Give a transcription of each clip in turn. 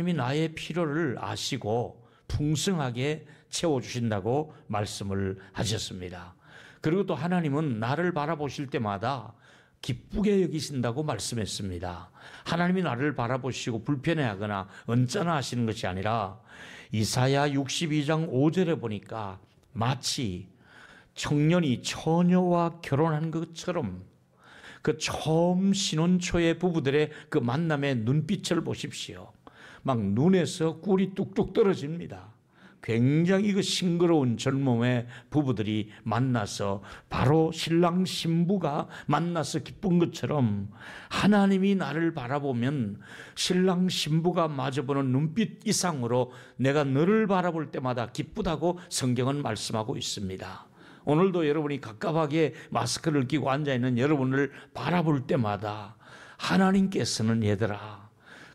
하나님이 나의 필요를 아시고 풍성하게 채워주신다고 말씀을 하셨습니다. 그리고 또 하나님은 나를 바라보실 때마다 기쁘게 여기신다고 말씀했습니다. 하나님이 나를 바라보시고 불편해하거나 언짢아 하시는 것이 아니라 이사야 62장 5절에 보니까 마치 청년이 처녀와 결혼한 것처럼 그 처음 신혼초의 부부들의 그 만남의 눈빛을 보십시오. 막 눈에서 꿀이 뚝뚝 떨어집니다. 굉장히 그 싱그러운 젊음의 부부들이 만나서 바로 신랑 신부가 만나서 기쁜 것처럼 하나님이 나를 바라보면 신랑 신부가 마주보는 눈빛 이상으로 내가 너를 바라볼 때마다 기쁘다고 성경은 말씀하고 있습니다. 오늘도 여러분이 갑갑하게 마스크를 끼고 앉아있는 여러분을 바라볼 때마다 하나님께서는 얘들아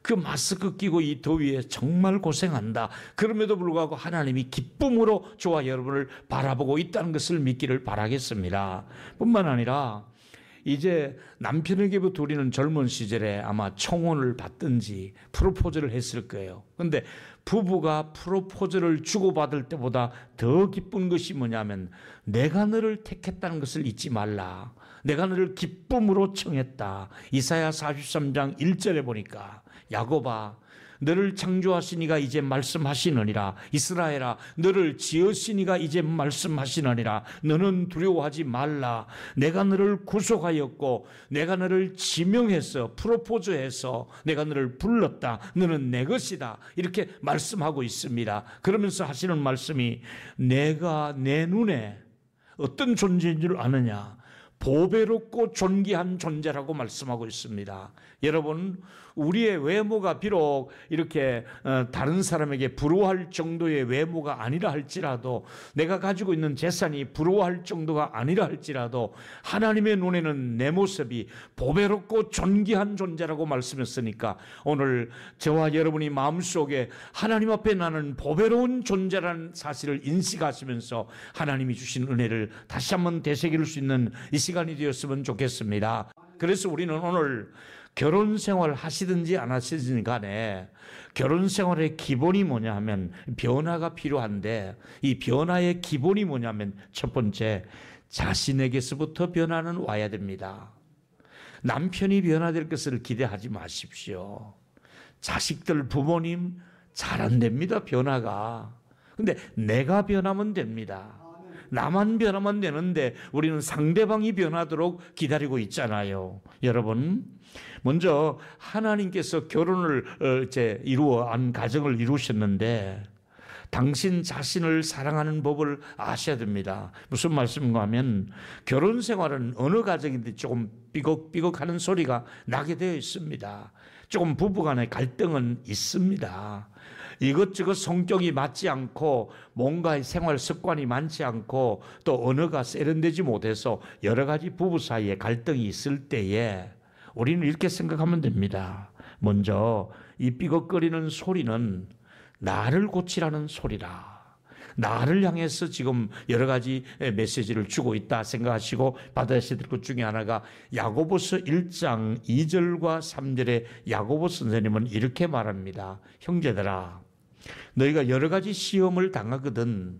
그 마스크 끼고 이 더위에 정말 고생한다. 그럼에도 불구하고 하나님이 기쁨으로 저와 여러분을 바라보고 있다는 것을 믿기를 바라겠습니다. 뿐만 아니라 이제 남편에게부터 우리는 젊은 시절에 아마 청혼을 받든지 프로포즈를 했을 거예요. 그런데 부부가 프로포즈를 주고받을 때보다 더 기쁜 것이 뭐냐면 내가 너를 택했다는 것을 잊지 말라. 내가 너를 기쁨으로 청했다. 이사야 43장 1절에 보니까 야곱아 너를 창조하시니가 이제 말씀하시느니라. 이스라엘아 너를 지으시니가 이제 말씀하시느니라. 너는 두려워하지 말라. 내가 너를 구속하였고 내가 너를 지명해서 프로포즈해서 내가 너를 불렀다. 너는 내 것이다. 이렇게 말씀하고 있습니다. 그러면서 하시는 말씀이 내가 내 눈에 어떤 존재인 줄 아느냐. 보배롭고 존귀한 존재라고 말씀하고 있습니다. 여러분 우리의 외모가 비록 이렇게 다른 사람에게 부러워할 정도의 외모가 아니라 할지라도 내가 가지고 있는 재산이 부러워할 정도가 아니라 할지라도 하나님의 눈에는 내 모습이 보배롭고 존귀한 존재라고 말씀했으니까 오늘 저와 여러분이 마음속에 하나님 앞에 나는 보배로운 존재라는 사실을 인식하시면서 하나님이 주신 은혜를 다시 한번 되새길 수 있는 이 시간이 되었으면 좋겠습니다. 그래서 우리는 오늘 결혼 생활 하시든지 안 하시든지 간에 결혼 생활의 기본이 뭐냐 하면 변화가 필요한데 이 변화의 기본이 뭐냐면 첫 번째 자신에게서부터 변화는 와야 됩니다. 남편이 변화될 것을 기대하지 마십시오. 자식들 부모님 잘 안 됩니다. 변화가. 근데 내가 변하면 됩니다. 나만 변하면 되는데 우리는 상대방이 변하도록 기다리고 있잖아요. 여러분 먼저 하나님께서 결혼을 가정을 이루셨는데 당신 자신을 사랑하는 법을 아셔야 됩니다. 무슨 말씀인가 하면 결혼 생활은 어느 가정인데 조금 삐걱삐걱하는 소리가 나게 되어 있습니다. 조금 부부간의 갈등은 있습니다. 이것저것 성격이 맞지 않고 뭔가 생활 습관이 많지 않고 또 언어가 세련되지 못해서 여러 가지 부부 사이에 갈등이 있을 때에 우리는 이렇게 생각하면 됩니다. 먼저 이 삐걱거리는 소리는 나를 고치라는 소리라. 나를 향해서 지금 여러 가지 메시지를 주고 있다 생각하시고 받아야될 것 중에 하나가 야고보서 1장 2절과 3절에 야고보 선생님은 이렇게 말합니다. 형제들아 너희가 여러 가지 시험을 당하거든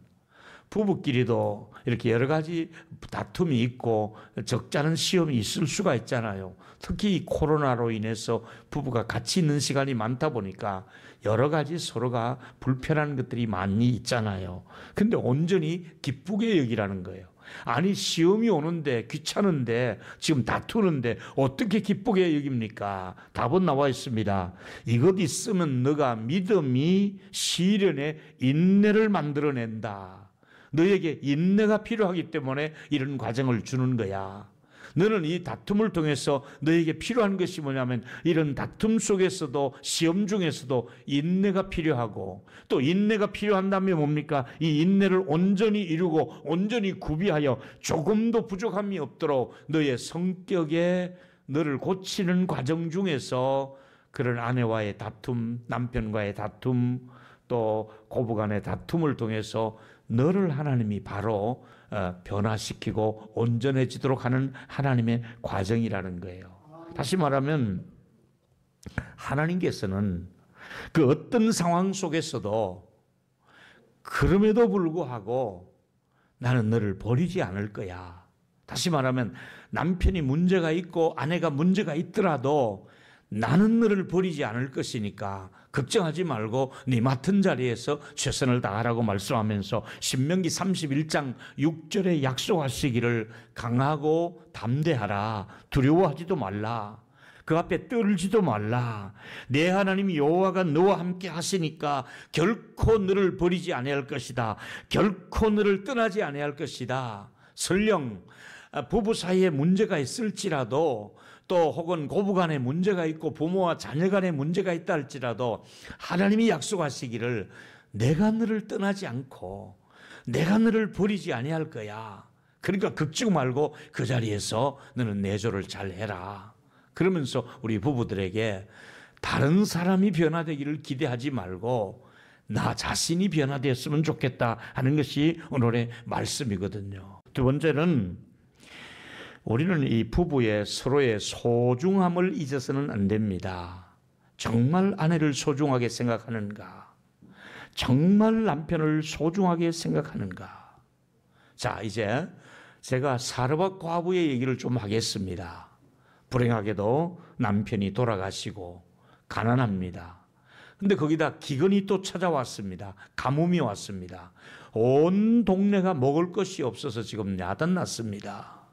부부끼리도 이렇게 여러 가지 다툼이 있고 적잖은 시험이 있을 수가 있잖아요. 특히 이 코로나로 인해서 부부가 같이 있는 시간이 많다 보니까 여러 가지 서로가 불편한 것들이 많이 있잖아요. 근데 온전히 기쁘게 여기라는 거예요. 아니 시험이 오는데 귀찮은데 지금 다투는데 어떻게 기쁘게 여깁니까? 답은 나와 있습니다. 이것 있으면 너가 믿음이 시련에 인내를 만들어낸다. 너에게 인내가 필요하기 때문에 이런 과정을 주는 거야. 너는 이 다툼을 통해서 너에게 필요한 것이 뭐냐면 이런 다툼 속에서도 시험 중에서도 인내가 필요하고 또 인내가 필요한다면 뭡니까? 이 인내를 온전히 이루고 온전히 구비하여 조금도 부족함이 없도록 너의 성격에 너를 고치는 과정 중에서 그런 아내와의 다툼, 남편과의 다툼, 또 고부간의 다툼을 통해서 너를 하나님이 바로 변화시키고 온전해지도록 하는 하나님의 과정이라는 거예요. 다시 말하면 하나님께서는 그 어떤 상황 속에서도 그럼에도 불구하고 나는 너를 버리지 않을 거야. 다시 말하면 남편이 문제가 있고 아내가 문제가 있더라도 나는 너를 버리지 않을 것이니까 걱정하지 말고 네 맡은 자리에서 최선을 다하라고 말씀하면서 신명기 31장 6절에 약속하시기를 강하고 담대하라. 두려워하지도 말라. 그 앞에 떨지도 말라. 내 하나님 여호와가 너와 함께 하시니까 결코 너를 버리지 아니할 것이다. 결코 너를 떠나지 아니할 것이다. 설령 부부 사이에 문제가 있을지라도 또 혹은 고부간에 문제가 있고 부모와 자녀간에 문제가 있다 할지라도 하나님이 약속하시기를 내가 너를 떠나지 않고 내가 너를 버리지 아니할 거야. 그러니까 걱정 말고 그 자리에서 너는 내조를 잘 해라. 그러면서 우리 부부들에게 다른 사람이 변화되기를 기대하지 말고 나 자신이 변화되었으면 좋겠다 하는 것이 오늘의 말씀이거든요. 두 번째는 우리는 이 부부의 서로의 소중함을 잊어서는 안 됩니다. 정말 아내를 소중하게 생각하는가? 정말 남편을 소중하게 생각하는가? 자, 이제 제가 사르밧 과부의 얘기를 좀 하겠습니다. 불행하게도 남편이 돌아가시고 가난합니다. 근데 거기다 기근이 또 찾아왔습니다. 가뭄이 왔습니다. 온 동네가 먹을 것이 없어서 지금 야단났습니다.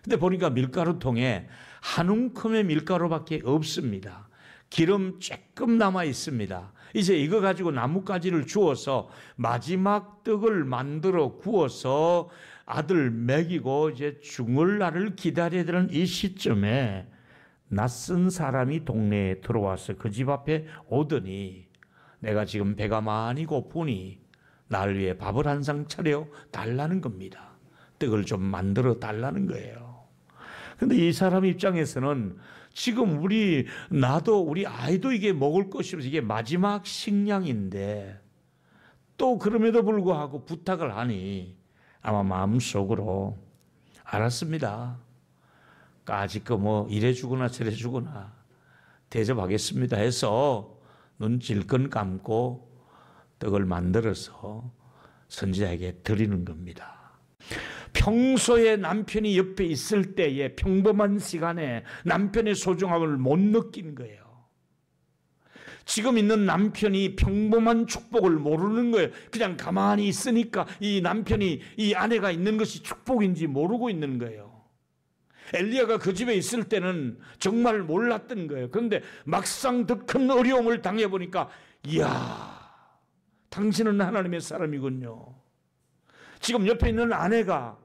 근데 보니까 밀가루통에 한 움큼의 밀가루밖에 없습니다. 기름 조금 남아 있습니다. 이제 이거 가지고 나뭇가지를 주워서 마지막 떡을 만들어 구워서 아들 먹이고 이제 죽을 날을 기다려야 되는 이 시점에 낯선 사람이 동네에 들어와서 그 집 앞에 오더니 내가 지금 배가 많이 고프니 날 위해 밥을 한 상 차려 달라는 겁니다. 떡을 좀 만들어 달라는 거예요. 근데 이 사람 입장에서는 지금 나도 우리 아이도 이게 먹을 것이 없어 이게 마지막 식량인데 또 그럼에도 불구하고 부탁을 하니 아마 마음속으로 알았습니다. 까짓거 뭐 이래 주거나 저래 주거나 대접하겠습니다 해서 눈 질끈 감고 떡을 만들어서 선지자에게 드리는 겁니다. 평소에 남편이 옆에 있을 때의 평범한 시간에 남편의 소중함을 못 느낀 거예요. 지금 있는 남편이 평범한 축복을 모르는 거예요. 그냥 가만히 있으니까 이 남편이 이 아내가 있는 것이 축복인지 모르고 있는 거예요. 엘리야가 그 집에 있을 때는 정말 몰랐던 거예요. 그런데 막상 더 큰 어려움을 당해보니까 이야, 당신은 하나님의 사람이군요. 지금 옆에 있는 아내가,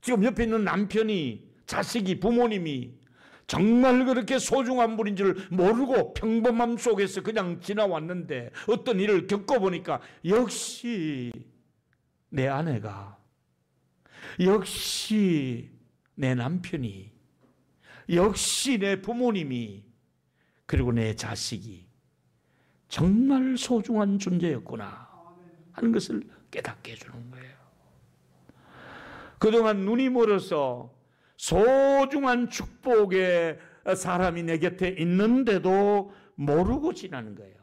지금 옆에 있는 남편이, 자식이, 부모님이 정말 그렇게 소중한 분인 줄 모르고 평범함 속에서 그냥 지나왔는데 어떤 일을 겪어보니까 역시 내 아내가, 역시 내 남편이, 역시 내 부모님이, 그리고 내 자식이 정말 소중한 존재였구나 하는 것을 깨닫게 해주는 거예요. 그동안 눈이 멀어서 소중한 축복의 사람이 내 곁에 있는데도 모르고 지나는 거예요.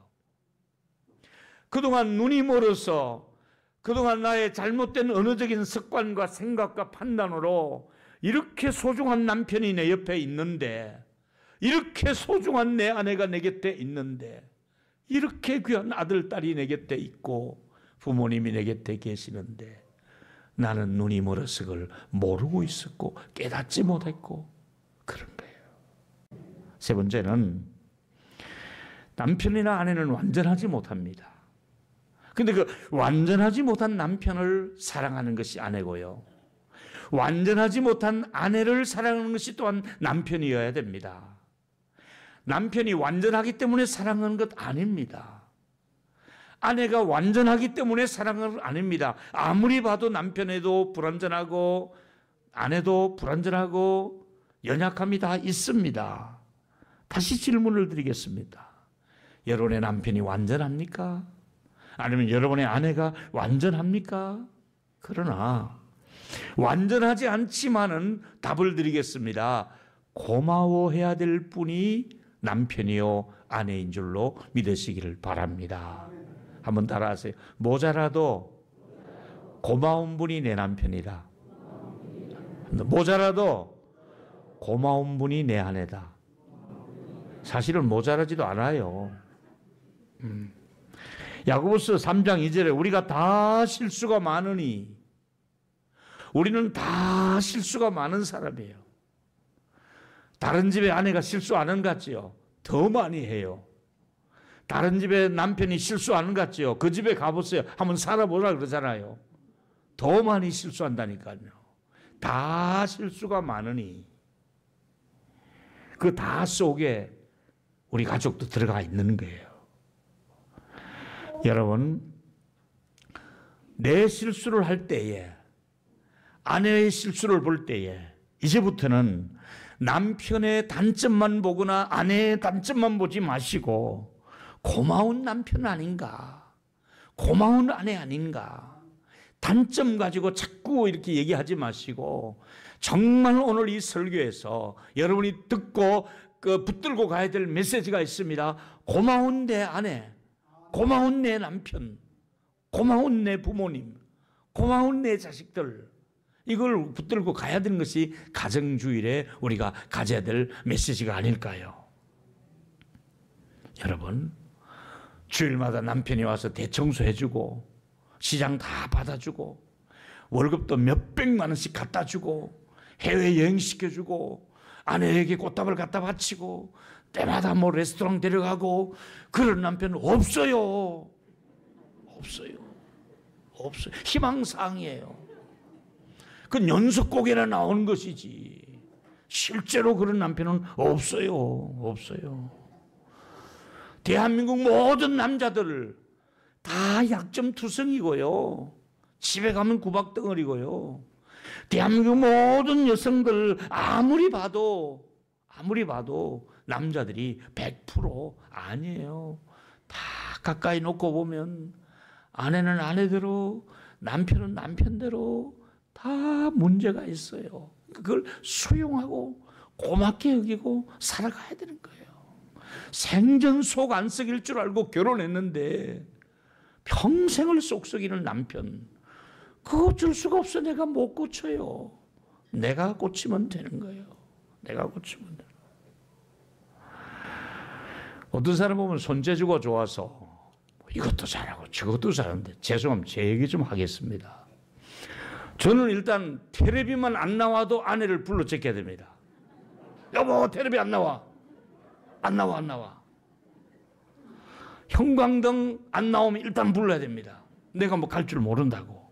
그동안 눈이 멀어서 그동안 나의 잘못된 언어적인 습관과 생각과 판단으로 이렇게 소중한 남편이 내 옆에 있는데, 이렇게 소중한 내 아내가 내 곁에 있는데, 이렇게 귀한 아들, 딸이 내 곁에 있고 부모님이 내 곁에 계시는데 나는 눈이 멀어서 그걸 모르고 있었고 깨닫지 못했고 그런 거예요. 세 번째는 남편이나 아내는 완전하지 못합니다. 근데 그 완전하지 못한 남편을 사랑하는 것이 아내고요, 완전하지 못한 아내를 사랑하는 것이 또한 남편이어야 됩니다. 남편이 완전하기 때문에 사랑하는 것 아닙니다. 아내가 완전하기 때문에 사랑하는 것 아닙니다. 아무리 봐도 남편에도 불완전하고 아내도 불완전하고 연약함이 다 있습니다. 다시 질문을 드리겠습니다. 여러분의 남편이 완전합니까? 아니면 여러분의 아내가 완전합니까? 그러나 완전하지 않지만은 답을 드리겠습니다. 고마워해야 될 분이 남편이요 아내인 줄로 믿으시기를 바랍니다. 한번 따라하세요. 모자라도 고마운 분이 내 남편이다. 모자라도 고마운 분이 내 아내다. 사실은 모자라지도 않아요. 야고보서 3장 2절에 우리가 다 실수가 많으니, 우리는 다 실수가 많은 사람이에요. 다른 집에 아내가 실수 안 한 것 같지요? 더 많이 해요. 다른 집에 남편이 실수 안 한 것 같지요? 그 집에 가보세요. 한번 살아보라 그러잖아요. 더 많이 실수한다니까요. 다 실수가 많으니 그 다 속에 우리 가족도 들어가 있는 거예요. 여러분, 내 실수를 할 때에, 아내의 실수를 볼 때에 이제부터는 남편의 단점만 보거나 아내의 단점만 보지 마시고 고마운 남편 아닌가, 고마운 아내 아닌가, 단점 가지고 자꾸 이렇게 얘기하지 마시고 정말 오늘 이 설교에서 여러분이 듣고 붙들고 가야 될 메시지가 있습니다. 고마운 내 아내, 고마운 내 남편, 고마운 내 부모님, 고마운 내 자식들, 이걸 붙들고 가야 되는 것이 가정주일에 우리가 가져야 될 메시지가 아닐까요? 여러분, 주일마다 남편이 와서 대청소해주고 시장 다 받아주고 월급도 몇백만 원씩 갖다 주고 해외여행 시켜주고 아내에게 꽃다발 갖다 바치고 때마다 뭐 레스토랑 데려가고 그런 남편 없어요. 없어요. 없어요. 희망사항이에요. 그건 연속곡에나 나오는 것이지 실제로 그런 남편은 없어요. 없어요. 대한민국 모든 남자들 다 약점투성이고요. 집에 가면 구박덩어리고요. 대한민국 모든 여성들 아무리 봐도 남자들이 100% 아니에요. 다 가까이 놓고 보면 아내는 아내대로, 남편은 남편대로 다 문제가 있어요. 그걸 수용하고 고맙게 여기고 살아가야 되는 거예요. 생전 속 안 썩일 줄 알고 결혼했는데 평생을 속 썩이는 남편, 그거 어쩔 수가 없어. 내가 못 고쳐요. 내가 고치면 되는 거예요. 내가 고치면 되는 거예요. 어떤 사람 보면 손재주가 좋아서 이것도 잘하고 저것도 잘하는데, 죄송합니다. 제 얘기 좀 하겠습니다. 저는 일단 텔레비만 안 나와도 아내를 불러 제껴야 됩니다. 여보, 텔레비 안 나와. 안 나와. 형광등 안 나오면 일단 불러야 됩니다. 내가 뭐 갈 줄 모른다고.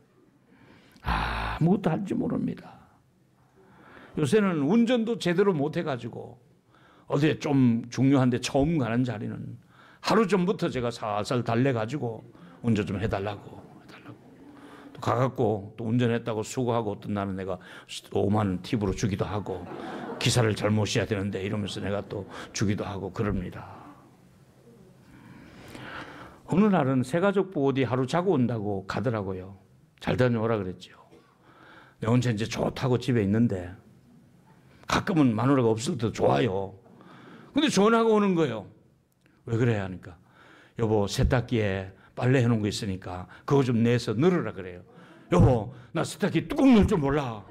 아무것도 할 줄 모릅니다. 요새는 운전도 제대로 못 해가지고 어디에 좀 중요한데 처음 가는 자리는 하루 전부터 제가 살살 달래가지고 운전 좀 해달라고 또 가갖고 또 운전했다고 수고하고 어떤 날은 내가 5만 원 팁으로 주기도 하고, 기사를 잘 모셔야 되는데 이러면서 내가 또 주기도 하고 그럽니다. 어느 날은 새가족부 어디 하루 자고 온다고 가더라고요. 잘 다녀오라 그랬죠. 내가 혼자 이제 좋다고 집에 있는데 가끔은 마누라가 없을 때도 좋아요. 근데 전화가 오는 거예요. 왜 그래 하니까, 여보, 세탁기에 빨래 해놓은 거 있으니까 그거 좀 내서 넣으라 그래요. 여보, 나 세탁기 뚜껑 넣을 줄 몰라.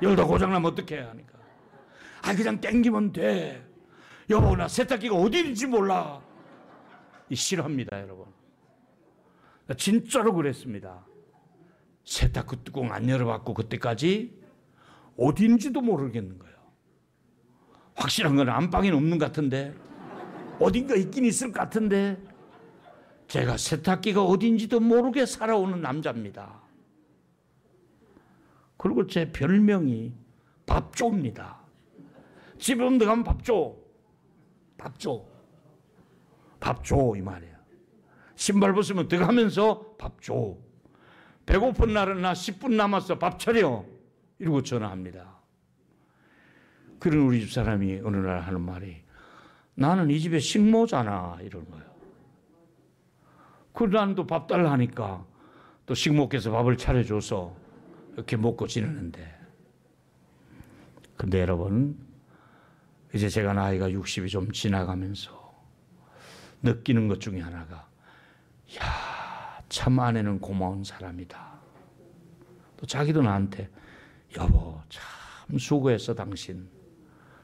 열다 고장나면 어떡해 하니까, 그냥 땡기면 돼. 여보, 나 세탁기가 어디 있는지 몰라. 싫어합니다, 여러분. 진짜로 그랬습니다. 세탁기 뚜껑 안 열어봤고 그때까지 어딘지도 모르겠는 거예요. 확실한 건 안방에는 없는 것 같은데, 어딘가 있긴 있을 것 같은데, 제가 세탁기가 어딘지도 모르게 살아오는 남자입니다. 그리고 제 별명이 밥조입니다. 집에 오면 가면 밥조 이 말이에요. 신발 벗으면 들어가면서 밥조. 배고픈 날은 나 10분 남았어, 밥 차려, 이러고 전화합니다. 그런 우리 집사람이 어느 날 하는 말이, 나는 이 집에 식모잖아, 이러는 거예요. 그래도 나는 또 밥 달라 하니까 또 식모께서 밥을 차려줘서 이렇게 먹고 지내는데, 근데 여러분, 이제 제가 나이가 60이 좀 지나가면서 느끼는 것 중에 하나가, 야, 참 아내는 고마운 사람이다. 또 자기도 나한테, 여보 참 수고했어 당신.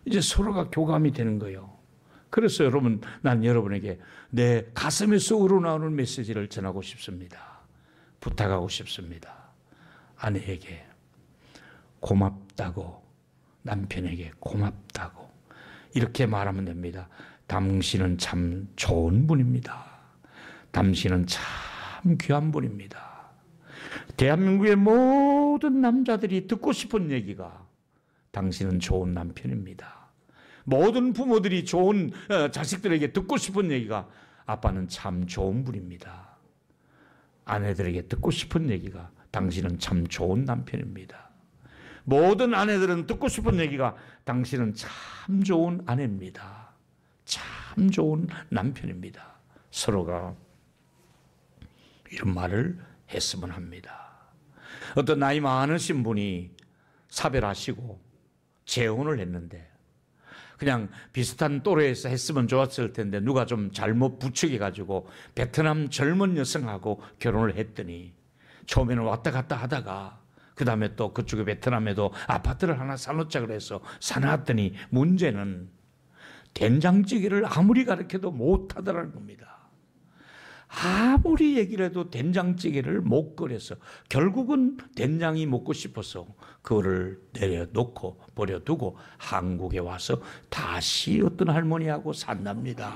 이제 서로가 교감이 되는 거예요. 그래서 여러분, 난 여러분에게 내 가슴에서 우러나오는 메시지를 전하고 싶습니다. 부탁하고 싶습니다. 아내에게 고맙다고, 남편에게 고맙다고 이렇게 말하면 됩니다. 당신은 참 좋은 분입니다. 당신은 참 귀한 분입니다. 대한민국의 모든 남자들이 듣고 싶은 얘기가 당신은 좋은 남편입니다. 모든 부모들이 좋은 자식들에게 듣고 싶은 얘기가 아빠는 참 좋은 분입니다. 아내들에게 듣고 싶은 얘기가 당신은 참 좋은 남편입니다. 모든 아내들은 듣고 싶은 얘기가 당신은 참 좋은 아내입니다. 참 좋은 남편입니다. 서로가 이런 말을 했으면 합니다. 어떤 나이 많으신 분이 사별하시고 재혼을 했는데 그냥 비슷한 또래에서 했으면 좋았을 텐데 누가 좀 잘못 부추겨가지고 베트남 젊은 여성하고 결혼을 했더니 처음에는 왔다 갔다 하다가 그 다음에 또 그쪽에 베트남에도 아파트를 하나 사놓자 그래서 사놨더니 문제는 된장찌개를 아무리 가르쳐도 못하더라는 겁니다. 아무리 얘기를 해도 된장찌개를 못 끓여서 결국은 된장이 먹고 싶어서 그거를 내려놓고 버려두고 한국에 와서 다시 어떤 할머니하고 산답니다.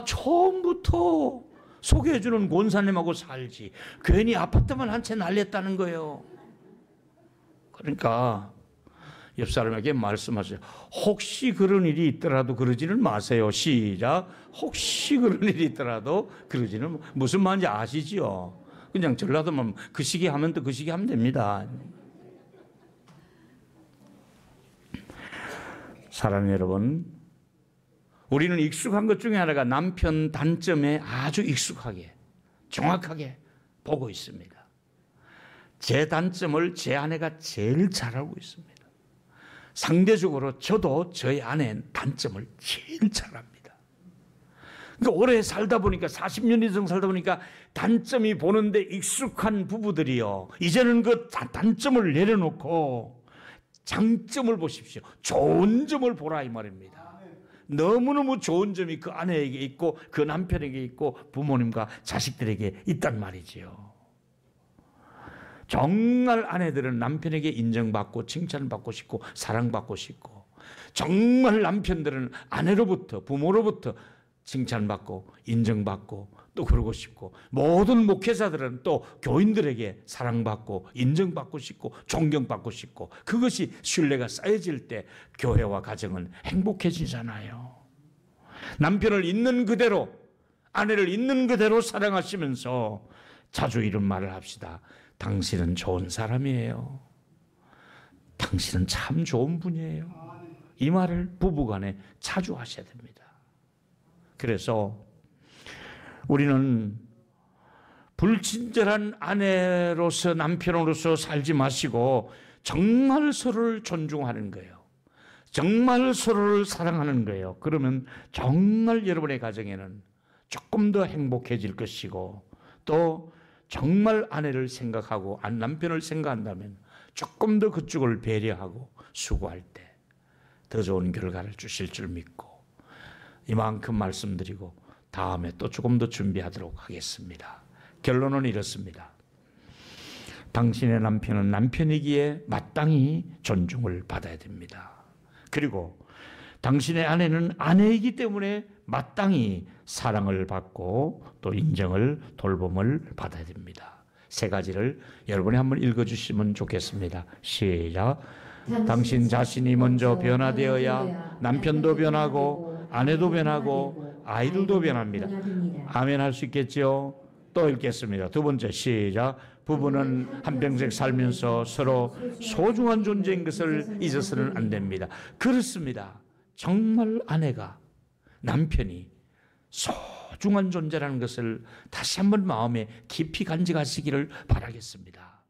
처음부터 소개해주는 권사님하고 살지 괜히 아파트만 한 채 날렸다는 거예요. 그러니까 옆 사람에게 말씀하세요. 혹시 그런 일이 있더라도 그러지는 마세요. 시작. 혹시 그런 일이 있더라도 그러지는, 무슨 말인지 아시죠? 그냥 전라도만 그 시기 하면 또 그 시기 하면 됩니다. 사랑하는 여러분, 우리는 익숙한 것 중에 하나가 남편 단점에 아주 익숙하게 정확하게 보고 있습니다. 제 단점을 제 아내가 제일 잘 알고 있습니다. 상대적으로 저도 저희 아내의 단점을 제일 잘 압니다. 그러니까 오래 살다 보니까 40년 이상 살다 보니까 단점이 보는데 익숙한 부부들이요, 이제는 그 단점을 내려놓고 장점을 보십시오. 좋은 점을 보라 이 말입니다. 너무너무 좋은 점이 그 아내에게 있고 그 남편에게 있고 부모님과 자식들에게 있단 말이지요. 정말 아내들은 남편에게 인정받고 칭찬받고 싶고 사랑받고 싶고, 정말 남편들은 아내로부터 부모로부터 칭찬받고 인정받고 또 그러고 싶고, 모든 목회자들은 또 교인들에게 사랑받고 인정받고 싶고 존경받고 싶고, 그것이 신뢰가 쌓여질 때 교회와 가정은 행복해지잖아요. 남편을 있는 그대로, 아내를 있는 그대로 사랑하시면서 자주 이런 말을 합시다. 당신은 좋은 사람이에요. 당신은 참 좋은 분이에요. 이 말을 부부간에 자주 하셔야 됩니다. 그래서 우리는 불친절한 아내로서 남편으로서 살지 마시고 정말 서로를 존중하는 거예요. 정말 서로를 사랑하는 거예요. 그러면 정말 여러분의 가정에는 조금 더 행복해질 것이고, 또 정말 아내를 생각하고 남편을 생각한다면 조금 더 그쪽을 배려하고 수고할 때 더 좋은 결과를 주실 줄 믿고, 이만큼 말씀드리고 다음에 또 조금 더 준비하도록 하겠습니다. 결론은 이렇습니다. 당신의 남편은 남편이기에 마땅히 존중을 받아야 됩니다. 그리고 당신의 아내는 아내이기 때문에 마땅히 사랑을 받고 또 인정을, 돌봄을 받아야 됩니다. 세 가지를 여러분이 한번 읽어주시면 좋겠습니다. 시작. 당신 자신이 먼저 변화되어야 남편도 변하고 아내도 변하고 아이들도 변합니다. 아멘 할 수 있겠죠? 또 읽겠습니다. 두 번째 시작. 부부는 한평생 살면서 서로 소중한 존재인 것을 잊어서는 안 됩니다. 그렇습니다. 정말 아내가, 남편이 소중한 존재라는 것을 다시 한번 마음에 깊이 간직하시기를 바라겠습니다.